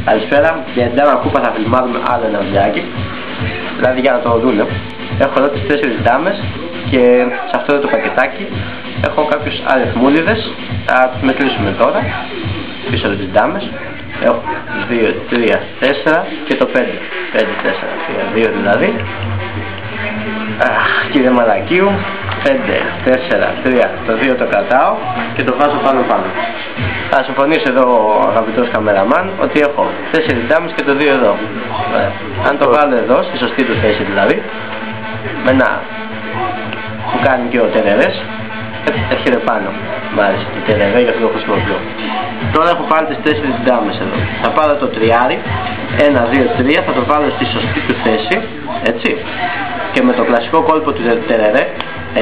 Καλησπέρα, για την ντάμα κούπα θα φιλμάρουμε άλλο ένα βιντεάκι. Δηλαδή για να το δούνε. Έχω εδώ τις 4 ντάμες και σε αυτό εδώ το πακετάκι έχω κάποιους αριθμούλιδες. Θα τους μετρήσουμε τώρα. Πίσω από τις ντάμες έχω 2, 3, 4 και το 5. 5, 4, 3, 2 δηλαδή. Κύριε Μαλακίου, 5, 4, 3, το 2 το κρατάω και το βάζω πάνω. Θα συμφωνήσει εδώ ο αγαπητός καμεραμάν ότι έχω 4 ντάμες και το 2 εδώ. Αν το βάλω εδώ, στη σωστή του θέση δηλαδή, με ένα που κάνει και ο τερερές, έρχεται πάνω. Μ' άρεσε το τερερέ, γι' αυτό το χρησιμοποιώ. Τώρα έχω πάρει τις 4 ντάμες εδώ. Θα πάρω το τριάρι, 1, 2, 3, θα το βάλω στη σωστή του θέση, έτσι. Και με το κλασικό κόλπο του τερερέ,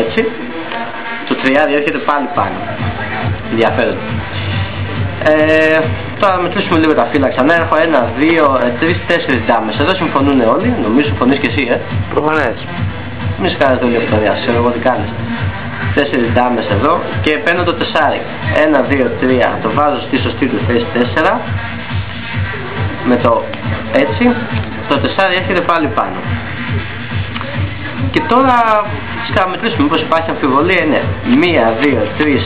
έτσι, το τριάρι έρχεται πάλι πάνω. Ενδιαφέρον. Τώρα να μετρήσουμε λίγο τα φύλλα ξανά. Έχω 1, 2, 3, 4 ντάμες. Εδώ συμφωνούν όλοι, νομίζω συμφωνείς και εσύ, Προφανές. Μη σου κάνετε όλη αυτορία, ξέρω εγώ τι κάνεις. 4 ντάμες εδώ και παίρνω το τεσσάρι. 1, 2, 3, το βάζω στη σωστή του θέση 4. Με το έτσι, το τεσσάρι έρχεται πάλι πάνω. Και τώρα φυσικά να μετρήσουμε μήπως υπάρχει αμφιβολία. Είναι 1, 2, 3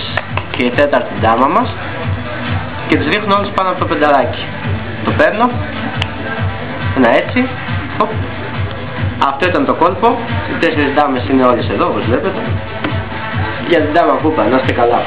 και η τέταρτη ντάμα μας. Και τις ρίχνω όλες πάνω από το πενταράκι. Το παίρνω. Ένα έτσι. Αυτό ήταν το κόλπο. Οι 4 ντάμες είναι όλες εδώ όπως βλέπετε. Για την ντάμα κούπα, να είστε καλά.